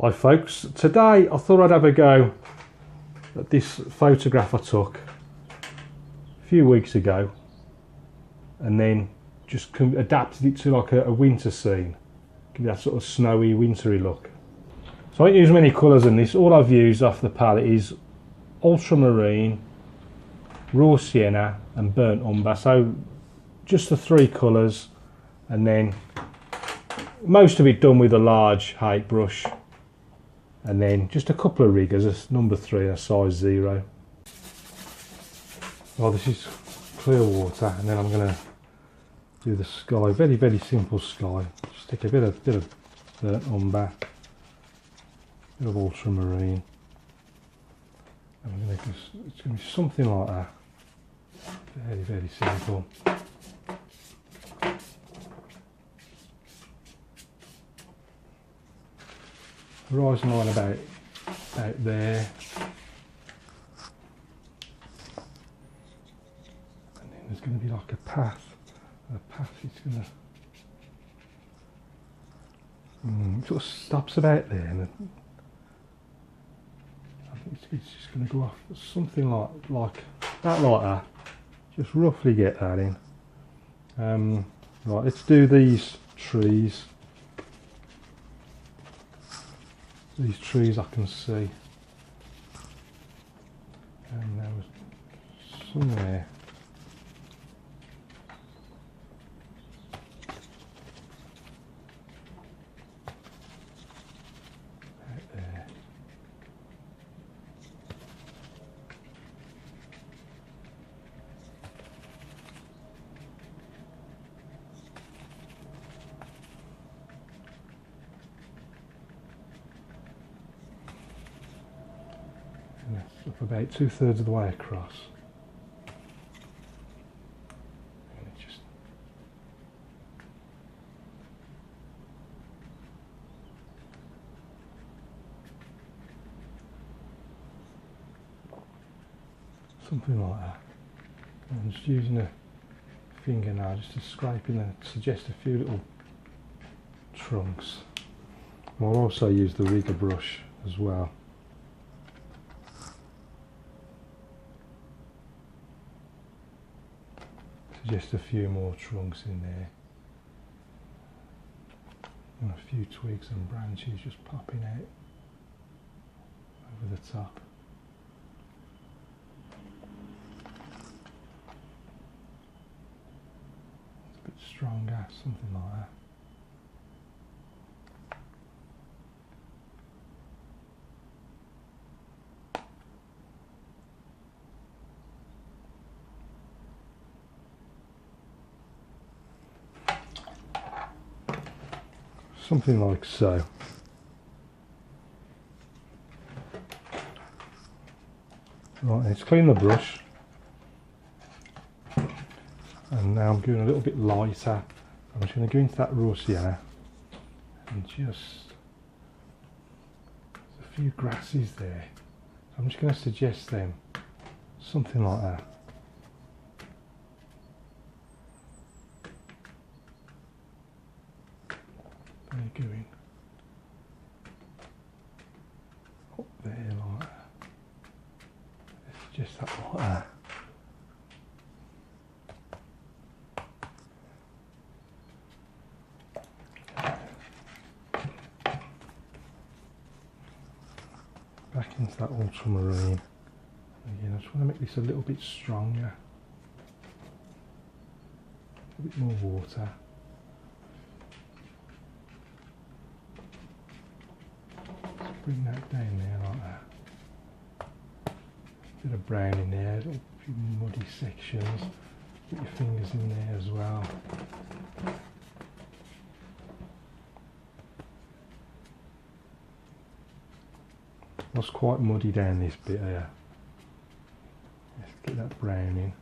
Hi folks, today I thought I'd have a go at this photograph I took a few weeks ago and then just adapted it to like a winter scene, give that sort of snowy, wintry look. So I don't use many colours in this. All I've used off the palette is ultramarine, raw sienna and burnt umber, so just the three colours, and then most of it done with a large height brush, and then just a couple of riggers, a number 3 and a size 0. Well, this is clear water, and then I'm going to do the sky, very simple sky. Stick a bit of burnt umber, a bit of ultramarine, and I'm going to it's going to be something like that. Very simple. Horizon line about there, and then there's going to be like a path. It's going to sort of stops about there, and I think it's just going to go off something like that. Just roughly get that in. Right, let's do these trees. These trees I can see, and there was somewhere out there. And that's up about 2/3 of the way across. And it just something like that. And I'm just using a finger now just to scrape in and suggest a few little trunks. And I'll also use the rigger brush as well. Just a few more trunks in there, and a few twigs and branches just popping out over the top. It's a bit stronger, something like that. Something like so. Right, let's clean the brush. And now I'm going a little bit lighter. I'm just going to go into that raw sienna and just, there's a few grasses there. I'm just going to suggest them, something like that. Going up there like that. It's just that like that. Back into that ultramarine. Again, I just want to make this a little bit stronger. A bit more water. Bring that down there like that. Bit of brown in there, a few muddy sections. Put your fingers in there as well. It was quite muddy down this bit here. Let's get that brown in.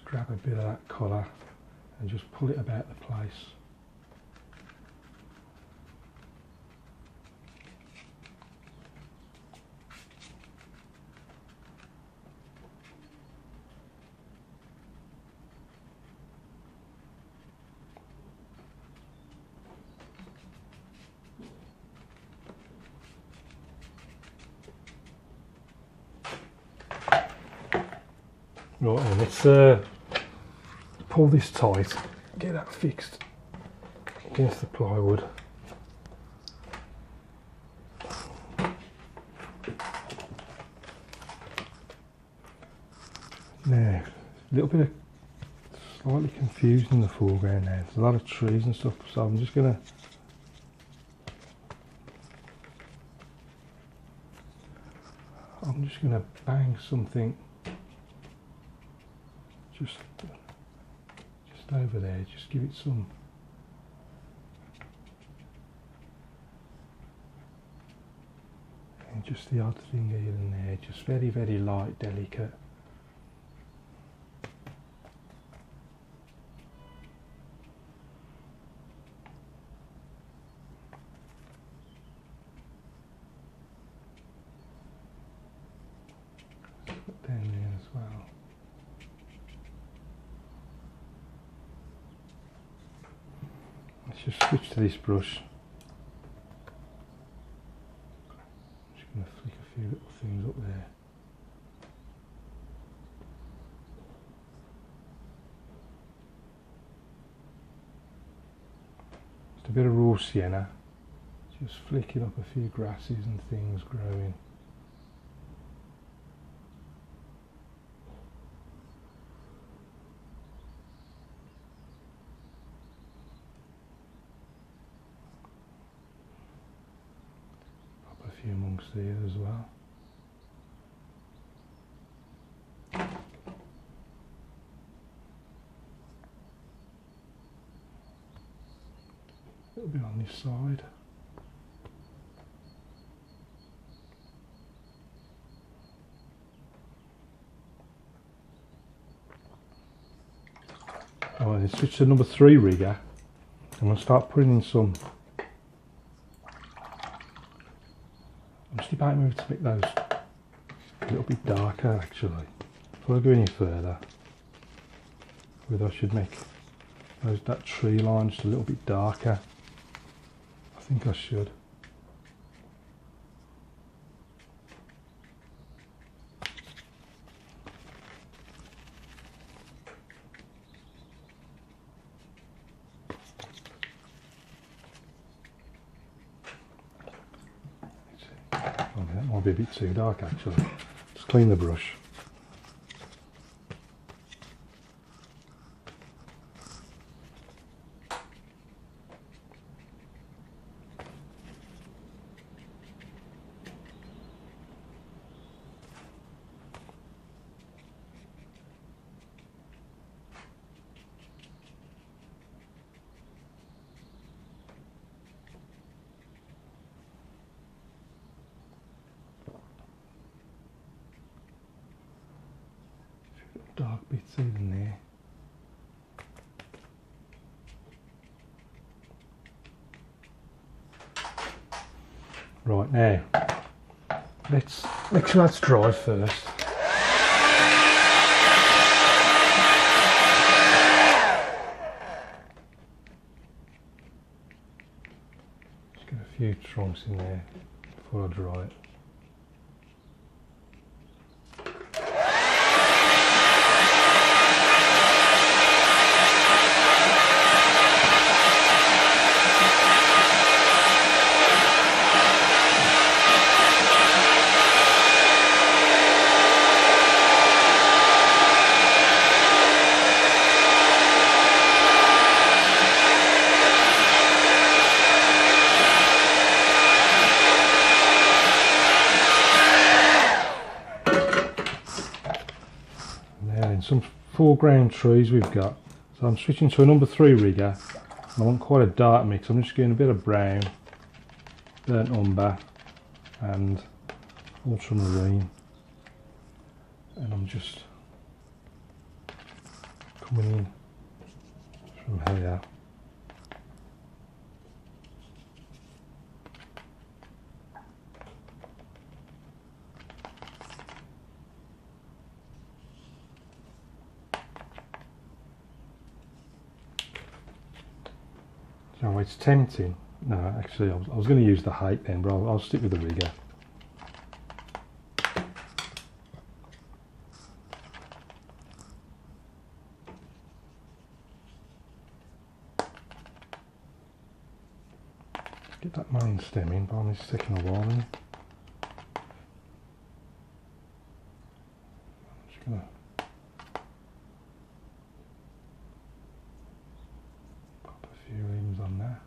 Grab a bit of that colour and just pull it about the place. Right, then let's pull this tight, get that fixed against the plywood. Now, a little bit of slightly confused in the foreground now. There's a lot of trees and stuff, so I'm just gonna bang something just over there, just give it some and just the odd thing here and there, just very, very light, delicate. Put down there as well. Let's just switch to this brush. I'm just going to flick a few little things up there. Just a bit of raw sienna. Just flicking up a few grasses and things growing. Few amongst there as well. A little bit on this side. Oh, and switch to number 3 rigger. I'm going to start putting in some. I'm just about moving to make those a little bit darker actually. Before I go any further, whether I should make that tree line just a little bit darker. I think I should. That might be a bit too dark actually. Just clean the brush. Dark bits in there. Right, now let's make sure that's dry first. Just get a few trunks in there before I dry it. Some foreground trees we've got, so I'm switching to a number 3 rigger. I want quite a dark mix. I'm just getting a bit of brown, burnt umber and ultramarine, and I'm just coming in from here. No, it's tempting. No, actually, I was going to use the height then, but I'll stick with the rigger. Get that main stem in, but I'm just taking a while. I'm just going to pop a few rims on there.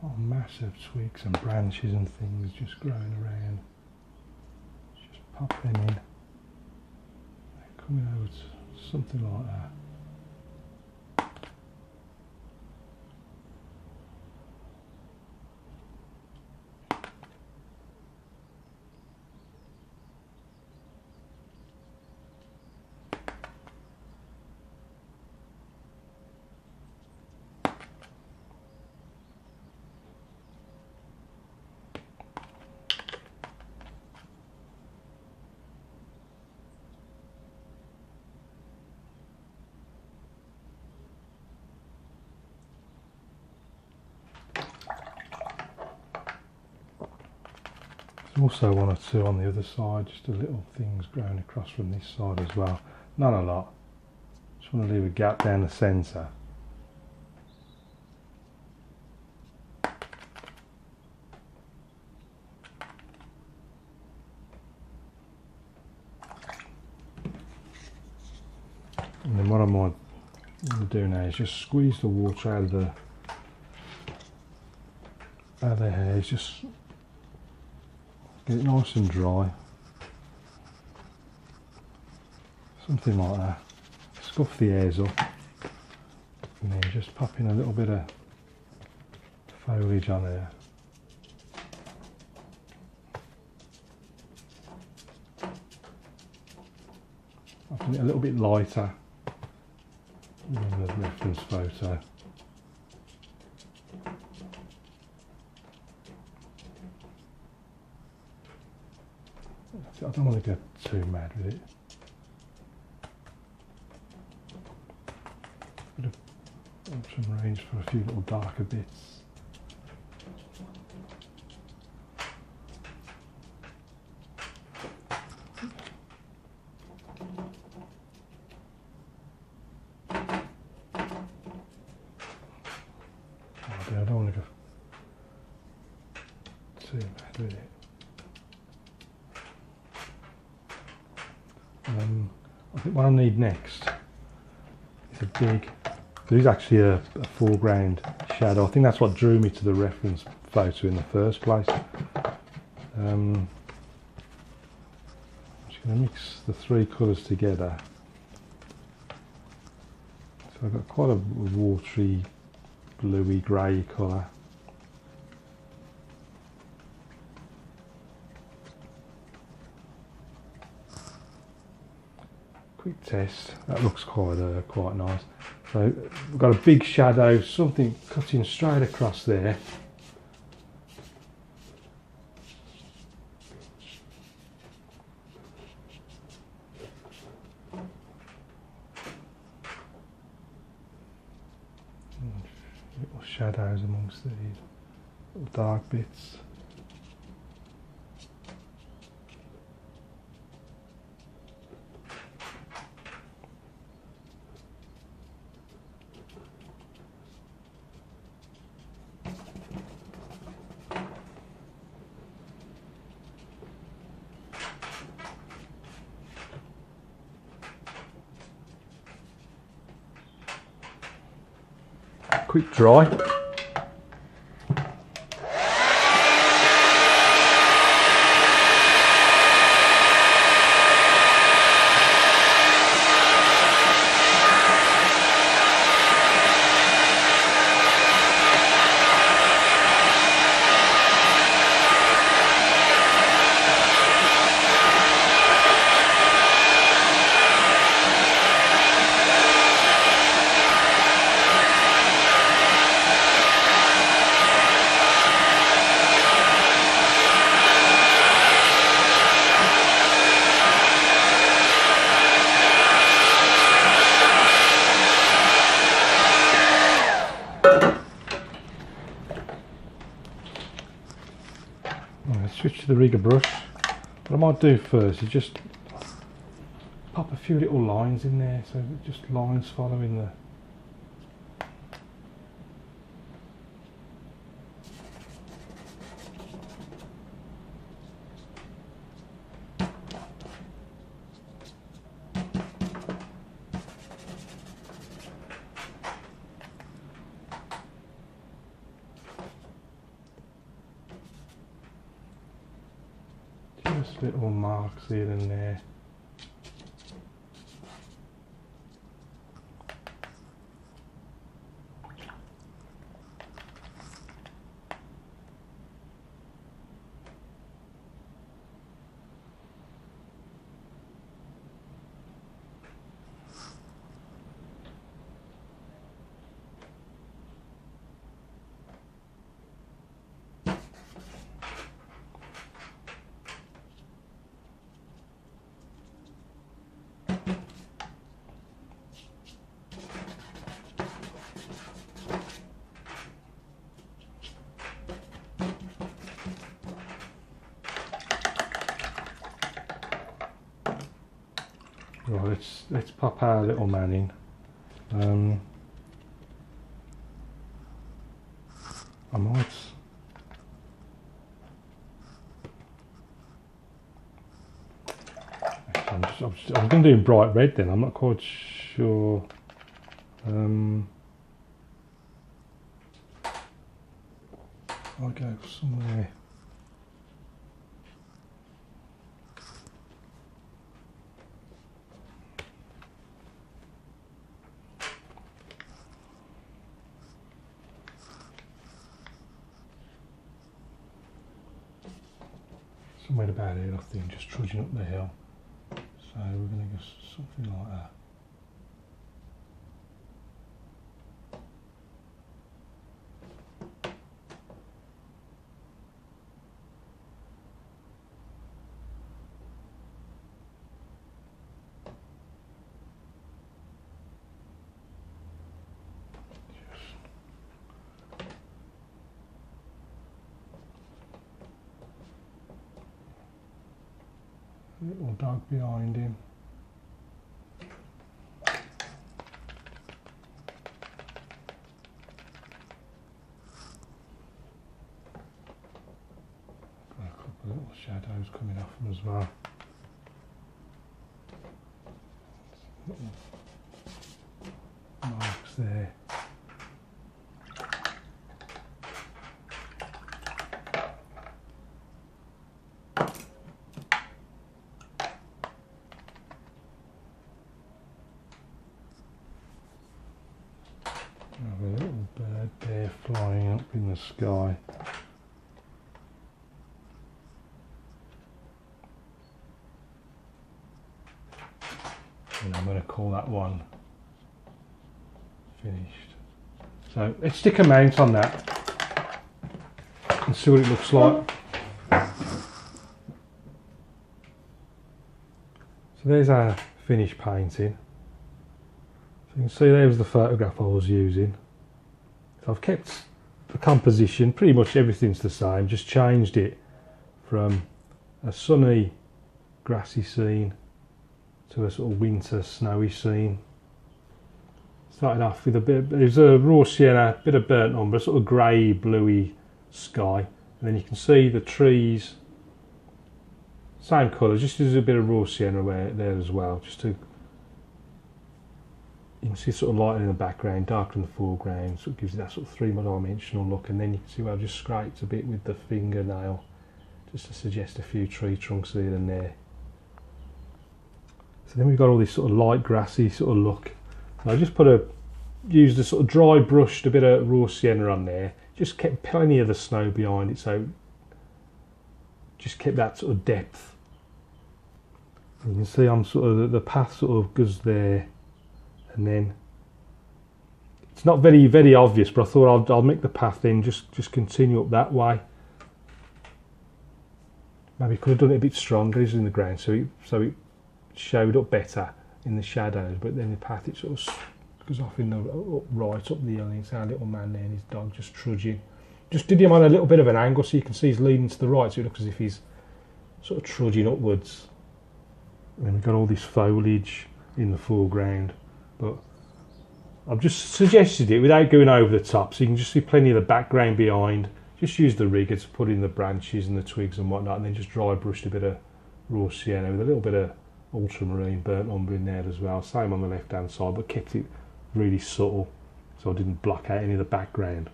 Oh, massive twigs and branches and things just growing around. Just pop them in. They're coming over to something like that. There's also one or two on the other side, just a little things growing across from this side as well. Not a lot. Just want to leave a gap down the centre. And then what I might do now is just squeeze the water out of the hairs, just get it nice and dry. Something like that. Scuff the hairs up and then just pop in a little bit of foliage on there. Making it a little bit lighter than the reference photo. I don't want to get too mad with it. Bit of option range for a few little darker bits. I don't want to go too mad with it. I think what I need next is a big, there's actually a foreground shadow. I think that's what drew me to the reference photo in the first place. I'm just going to mix the three colours together. So I've got quite a watery, bluey, grey colour. Quick test, that looks quite nice. So we've got a big shadow, something cutting straight across there. Little shadows amongst these little dark bits. quick dry. Switch to the rigger brush. What I might do first is just pop a few little lines in there, so just lines following the just little marks here and there. Right, let's pop our little man in. I might. I'm going to do bright red then. I'm not quite sure. I'll go somewhere. Somewhere about here, I think, just trudging up the hill. So we're going to go something like that. Little dog behind him. Got a couple of little shadows coming off him as well. Little marks there. Have a little bird there flying up in the sky. And I'm going to call that one finished. So let's stick a mount on that and see what it looks like. So there's our finished painting. You can see there was the photograph I was using. So I've kept the composition, pretty much everything's the same, just changed it from a sunny, grassy scene to a sort of winter, snowy scene. Started off with a bit, it was a raw sienna, bit of burnt umber, sort of grey, bluey sky, and then you can see the trees, same colour, just as a bit of raw sienna there as well, just to You can see sort of lighter in the background, darker in the foreground, so it gives you that sort of three-dimensional look. And then you can see where I've just scraped a bit with the fingernail, just to suggest a few tree trunks here and there. So then we've got all this sort of light grassy sort of look. And I just used a sort of dry brushed a bit of raw sienna on there, just kept plenty of the snow behind it, so just kept that sort of depth. And you can see I'm sort of the path sort of goes there, and then it's not very obvious, but I thought I'll make the path then just continue up that way. Maybe could have done it a bit stronger in the ground, so it showed up better in the shadows. But then the path, it sort of goes off in the right up the hill, and it's our little man there and his dog just trudging. Just did him on a little bit of an angle, so you can see he's leaning to the right, so it looks as if he's sort of trudging upwards. And then we've got all this foliage in the foreground, but I've just suggested it without going over the top, so you can just see plenty of the background behind. Just use the rigger to put in the branches and the twigs and whatnot, and then just dry brushed a bit of raw sienna with a little bit of ultramarine burnt umber in there as well. Same on the left hand side, but kept it really subtle so I didn't block out any of the background.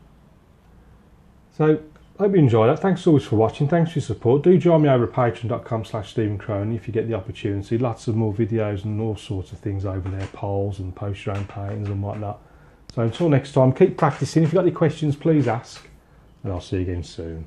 So I hope you enjoyed that. Thanks always for watching. Thanks for your support. Do join me over at patreon.com/Stephen Cronin if you get the opportunity. Lots of more videos and all sorts of things over there, polls and post your own paintings and whatnot. So until next time, keep practicing. If you've got any questions, please ask, and I'll see you again soon.